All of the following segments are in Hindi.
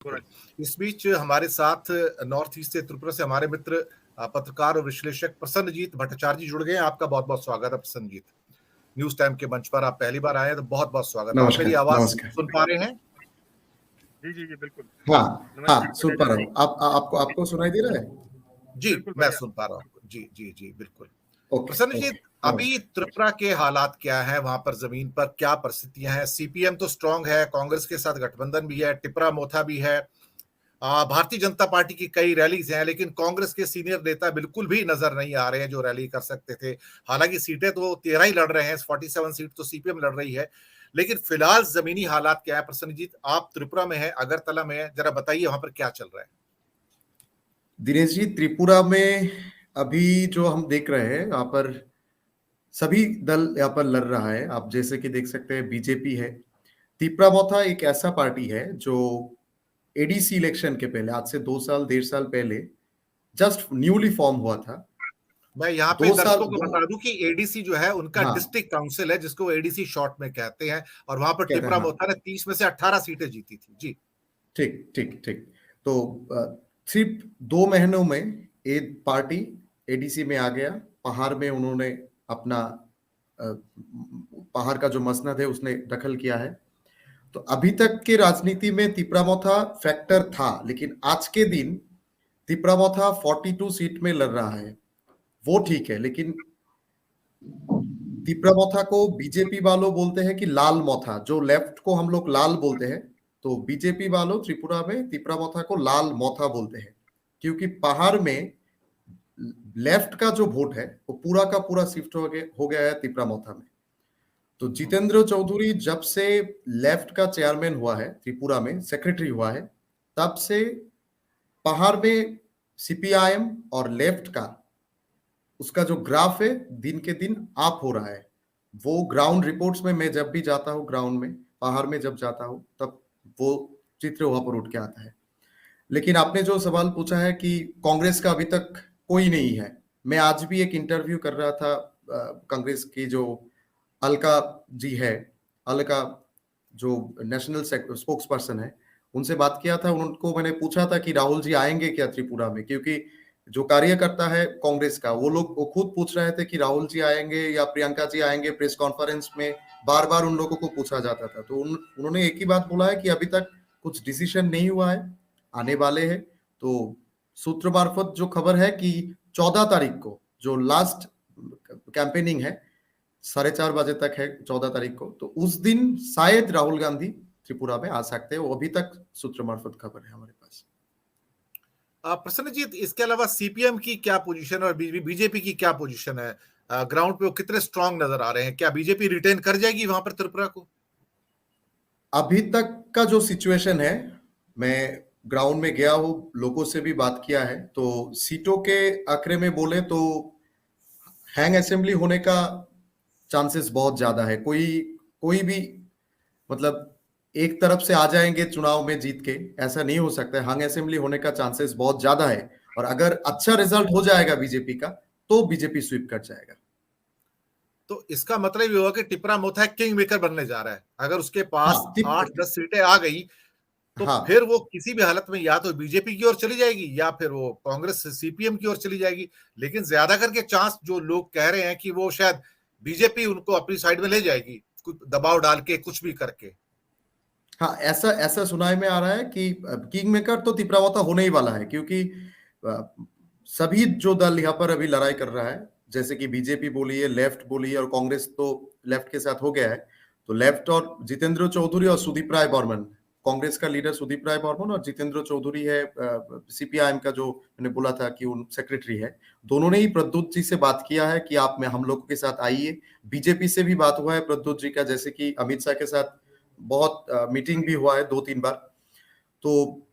इस बीच हमारे साथ नॉर्थ ईस्ट से त्रिपुरा से हमारे मित्र पत्रकार और विश्लेषक प्रसन्नजीत भट्टाचार्य जी जुड़ गए हैं। आपका बहुत बहुत स्वागत है प्रसन्नजीत। न्यूज टाइम के मंच पर आप पहली बार आए हैं तो बहुत बहुत स्वागत है। आप मेरी नमस्कार आवाज नमस्कार। सुन पा रहे हैं? जी बिल्कुल। हाँ सुन पा रहा हूँ। आपको सुनाई दे रहा है? जी मैं सुन पा रहा हूँ। जी बिल्कुल। ओके प्रसन्नजीत, अभी त्रिपुरा के हालात क्या है, वहां पर जमीन पर क्या परिस्थितियां हैं? सीपीएम तो स्ट्रांग है, कांग्रेस के साथ गठबंधन भी है, टिपरा मोथा भी है, भारतीय जनता पार्टी की कई रैलीज हैं, लेकिन कांग्रेस के सीनियर नेता बिल्कुल भी नजर नहीं आ रहे हैं जो रैली कर सकते थे। हालांकि सीटें तो 13 ही लड़ रहे हैं, 47 सीट तो सीपीएम लड़ रही है, लेकिन फिलहाल जमीनी हालात क्या है? प्रसन्नजीत, आप त्रिपुरा में है, अगरतला में है, जरा बताइए वहां पर क्या चल रहा है। दिनेश जी, त्रिपुरा में अभी जो हम देख रहे हैं, यहाँ पर सभी दल यहाँ पर लड़ रहा है। आप जैसे कि देख सकते हैं, बीजेपी है। त्रिपुरा मोथा एक ऐसा पार्टी है जो एडीसी इलेक्शन के पहले, आज से 2 साल 1.5 साल पहले जस्ट न्यूली फॉर्म हुआ था। मैं यहाँ पे दर्शकों को बता दूं कि एडीसी जो है उनका डिस्ट्रिक्ट काउंसिल है, जिसको एडीसी शॉर्ट में कहते हैं, और वहां पर त्रिपुरा मोथा ने 30 में से 18 सीटें जीती थी। जी ठीक। तो सिर्फ 2 महीनों में एक पार्टी एडीसी में आ गया। पहाड़ में उन्होंने अपना पहाड़ का जो मसनद है उसने दखल किया है। तो अभी तक के राजनीति में त्रिपुरा मोथा फैक्टर था, लेकिन आज के दिन त्रिपुरा मोथा 42 सीट में लड़ रहा है। वो ठीक है, लेकिन त्रिपुरा मोथा को बीजेपी वालों बोलते हैं कि लाल मोथा, जो लेफ्ट को हम लोग लाल बोलते हैं, तो बीजेपी वालों त्रिपुरा में त्रिपुरा मोथा को लाल मोथा बोलते हैं, क्योंकि पहाड़ में लेफ्ट का जो वोट है वो पूरा का पूरा शिफ्ट हो गया है त्रिपुरा मोथा में। तो जितेंद्र चौधरी जब से लेफ्ट का चेयरमैन हुआ है, त्रिपुरा में सेक्रेटरी हुआ है, तब से पहाड़ में सीपीआईएम और लेफ्ट का उसका जो ग्राफ है दिन के दिन अप हो रहा है। वो ग्राउंड रिपोर्ट्स में मैं जब भी जाता हूँ, ग्राउंड में पहाड़ में जब जाता हूँ, तब वो चित्र वहां पर उठ के आता है। लेकिन आपने जो सवाल पूछा है कि कांग्रेस का अभी तक कोई नहीं है, मैं आज भी एक इंटरव्यू कर रहा था कांग्रेस की जो अलका जी है, अलका जो नेशनल स्पोक्स पर्सन है, उनसे बात किया था। उनको मैंने पूछा था कि राहुल जी आएंगे क्या त्रिपुरा में, क्योंकि जो कार्यकर्ता है कांग्रेस का, वो खुद पूछ रहे थे कि राहुल जी आएंगे या प्रियंका जी आएंगे। प्रेस कॉन्फ्रेंस में बार बार उन लोगों को पूछा जाता था, तो उन्होंने एक ही बात बोला है कि अभी तक कुछ डिसीजन नहीं हुआ है, आने वाले हैं। तो सूत्र मार्फत जो खबर है कि 14 तारीख को जो लास्ट कैंपेनिंग है, 4:30 बजे तक है 14 तारीख को, तो उस दिन शायद राहुल गांधी त्रिपुरा में आ सकते हैं। वो अभी तक सूत्र मार्फत खबर है हमारे पास। प्रसन्नजीत, इसके अलावा सीपीएम की क्या पोजीशन और बीजेपी की क्या पोजीशन है? ग्राउंड पे वो कितने स्ट्रांग नजर आ रहे हैं? क्या बीजेपी रिटेन कर जाएगी वहां पर त्रिपुरा को? अभी तक का जो सिचुएशन है, मैं ग्राउंड में गया हूं, लोगों से भी बात किया है, तो सीटों के आंकड़े में बोले तो हैंग असेंबली होने का चांसेस बहुत ज्यादा है। कोई भी मतलब एक तरफ से आ जाएंगे चुनाव में जीत के, ऐसा नहीं हो सकता है। हैंग असेंबली होने का चांसेस बहुत ज्यादा है, और अगर अच्छा रिजल्ट हो जाएगा बीजेपी का, तो बीजेपी स्वीप कर जाएगा। तो इसका मतलब ये होगा कि टिपरा मोथा किंग मेकर बनने जा रहा है। अगर उसके पास 8-10 सीटें आ गई तो फिर वो किसी भी हालत में या तो बीजेपी की ओर चली जाएगी या फिर वो कांग्रेस सीपीएम की ओर चली जाएगी। लेकिन ज्यादा करके चांस जो लोग कह रहे हैं कि वो शायद बीजेपी उनको अपनी साइड में ले जाएगी, कुछ दबाव डाल के, कुछ भी करके। हाँ, ऐसा सुनाई में आ रहा है कि किंग मेकर तो त्रिपुरा मोथा होने ही वाला है, क्योंकि सभी जो दल यहाँ पर अभी लड़ाई कर रहा है, जैसे कि बीजेपी बोलिए, लेफ्ट बोलिए, और कांग्रेस तो लेफ्ट के साथ हो गया है, तो लेफ्ट और जितेंद्र चौधरी और सुदीप राय बर्मन, कांग्रेस का लीडर सुदीप राय बर्मन और जितेंद्र चौधरी है सीपीआईएम का, जो मैंने बोला था कि उन सेक्रेटरी है, दोनों ने ही प्रद्युत जी से बात किया है कि आप में हम लोगों के साथ आइए। बीजेपी से भी बात हुआ है प्रद्युत जी का, जैसे कि अमित शाह के साथ बहुत मीटिंग भी हुआ है 2-3 बार। तो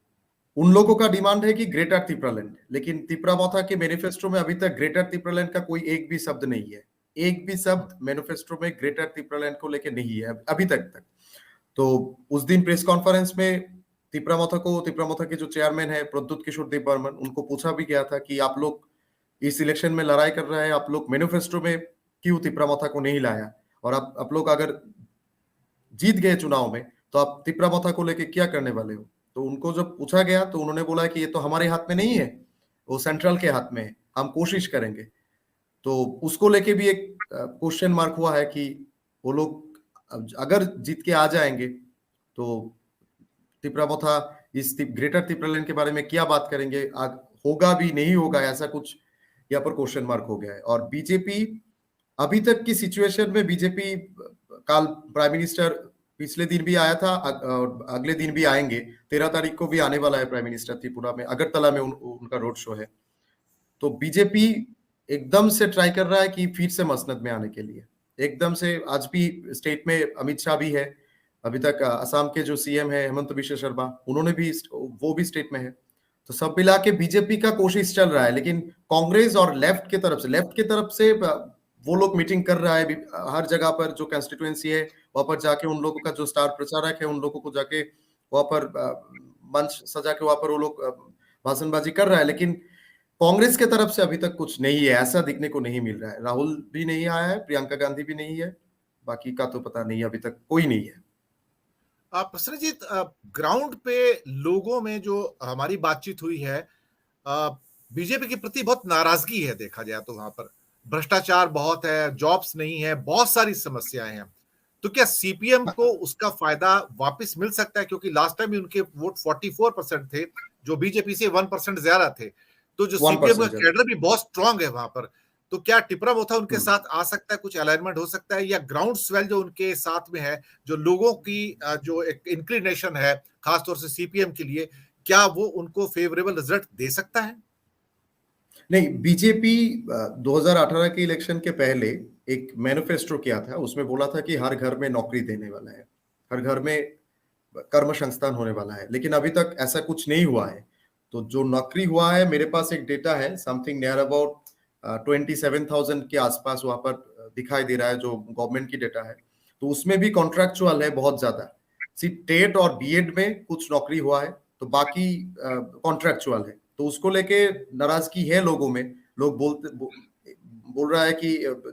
उन लोगों का डिमांड है कि ग्रेटर त्रिपुरालैंड, लेकिन त्रिपुरा मोथा के मैनिफेस्टो में अभी तक ग्रेटर त्रिपुरालैंड का कोई एक भी शब्द नहीं है। एक भी शब्द मैनिफेस्टो में ग्रेटर त्रिपुरालैंड को लेकर नहीं है अभी तक। तो उस दिन प्रेस कॉन्फ्रेंस में त्रिपुरा मोथा के जो चेयरमैन है प्रद्युत किशोर देव बर्मन, उनको पूछा भी गया था कि आप लोग इस इलेक्शन में लड़ाई कर रहे हैं, आप लोग मैनिफेस्टो में क्यों त्रिपुरा मोथा को नहीं लाया, और आप लोग अगर जीत गए चुनाव में तो आप त्रिपुरा मोथा को लेकर क्या करने वाले हो। तो उनको जब पूछा गया तो उन्होंने बोला कि ये तो हमारे हाथ में नहीं है, वो सेंट्रल के हाथ में है, हम कोशिश करेंगे। तो उसको लेके भी एक क्वेश्चन मार्क हुआ है कि वो लोग अगर जीत के आ जाएंगे तो तिपरा मोथा इस ग्रेटर तिपरालैंड के बारे में क्या बात करेंगे, होगा भी नहीं होगा, ऐसा कुछ यहाँ पर क्वेश्चन मार्क हो गया है। और बीजेपी अभी तक की सिचुएशन में बीजेपी काल प्राइम मिनिस्टर पिछले दिन भी आया था और अगले दिन भी आएंगे, 13 तारीख को भी आने वाला है प्राइम मिनिस्टर त्रिपुरा में, अगरतला में उनका रोड शो है। तो बीजेपी एकदम से ट्राई कर रहा है कि फिर से मसनद में आने के लिए, एकदम से। आज भी स्टेट में अमित शाह भी है, अभी तक असम के जो सीएम है हेमंत बिश्व शर्मा, उन्होंने भी, वो भी स्टेट में है। तो सब मिला के बीजेपी का कोशिश चल रहा है, लेकिन कांग्रेस और लेफ्ट की तरफ से वो लोग मीटिंग कर रहा है हर जगह पर, जो कंस्टिट्यूएंसी है वहां पर जाके उन लोगों का जो स्टार प्रचारक है उन लोगों को जाके वहां पर मंच सजा के वहां पर वो लोग भाषणबाजी कर रहा है। लेकिन कांग्रेस के तरफ से अभी तक कुछ नहीं है, ऐसा दिखने को नहीं मिल रहा है। राहुल भी नहीं आया है, प्रियंका गांधी भी नहीं है, बाकी का तो पता नहीं, अभी तक कोई नहीं है। प्रसन्नजीत, ग्राउंड पे लोगों में जो हमारी बातचीत हुई है, बीजेपी के प्रति बहुत नाराजगी है, देखा जाए तो वहां पर भ्रष्टाचार बहुत है, जॉब्स नहीं है, बहुत सारी समस्याएं हैं। तो क्या सीपीएम को उसका फायदा वापस मिल सकता है? क्योंकि लास्ट टाइम भी उनके वोट 44% थे, जो बीजेपी से 1% ज्यादा थे। तो जो सीपीएम का कैडर भी बहुत स्ट्रांग है वहां पर, तो क्या टिपरा मोथा उनके साथ आ सकता है, कुछ अलाइनमेंट हो सकता है, या ग्राउंड स्वेल जो उनके साथ में है, जो लोगों की जो एक इंक्लिनेशन है खासतौर से सीपीएम के लिए, क्या वो उनको फेवरेबल रिजल्ट दे सकता है? नहीं, बीजेपी 2018 के इलेक्शन के पहले एक मैनिफेस्टो किया था, उसमें बोला था कि हर घर में नौकरी देने वाला है, हर घर में कर्म संस्थान होने वाला है, लेकिन अभी तक ऐसा कुछ नहीं हुआ है। तो जो नौकरी हुआ है, मेरे पास एक डेटा है, समथिंग नियर अबाउट 27,000 के आसपास वहां पर दिखाई दे रहा है, जो गवर्नमेंट की डेटा है। तो उसमें भी कॉन्ट्रैक्चुअल है बहुत ज्यादा, सिर्फ टेट और बीएड में कुछ नौकरी हुआ है, तो बाकी कॉन्ट्रैक्चुअल है। तो उसको लेके नाराजगी है लोगों में, लोग बोल रहा है कि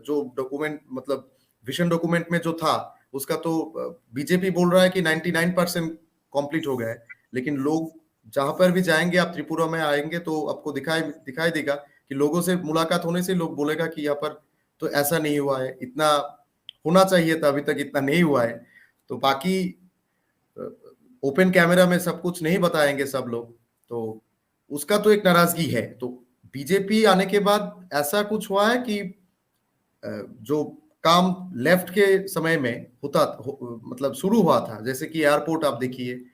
जो डॉक्यूमेंट, मतलब विजन डॉक्यूमेंट में जो था उसका, तो बीजेपी बोल रहा है कि 99% कंप्लीट हो गया है, लेकिन लोग जहां पर भी जाएंगे, आप त्रिपुरा में आएंगे तो आपको दिखाई देगा कि लोगों से मुलाकात होने से लोग बोलेगा कि यहाँ पर तो ऐसा नहीं हुआ है, इतना होना चाहिए था, अभी तक इतना नहीं हुआ है। तो बाकी ओपन कैमरा में सब कुछ नहीं बताएंगे सब लोग, तो उसका तो एक नाराजगी है। तो बीजेपी आने के बाद ऐसा कुछ हुआ है कि जो काम लेफ्ट के समय में मतलब शुरू हुआ था, जैसे कि एयरपोर्ट आप देखिए,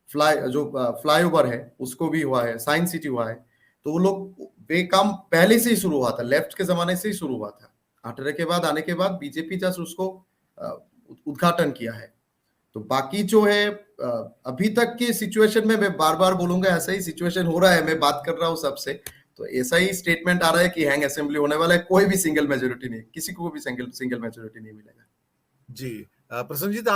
फ्लाईओवर है उसको भी हुआ है, साइंस सिटी हुआ है, तो वो लोग वे काम पहले से ही शुरू हुआ था, लेफ्ट के जमाने से ही शुरू हुआ था। 18 के बाद आने के बाद बीजेपी जस्ट उसको उद्घाटन किया है। तो बाकी जो है अभी तक की सिचुएशन में, मैं बार बार बोलूंगा, ऐसा ही सिचुएशन हो रहा है, मैं बात कर रहा हूँ सबसे, तो ऐसा ही स्टेटमेंट आ रहा है कि हैंग असेंबली होने वाला है, कोई भी सिंगल मेजोरिटी नहीं, किसी को भी सिंगल मेजोरिटी नहीं मिलेगा। जी, प्रसन्नजीत, आप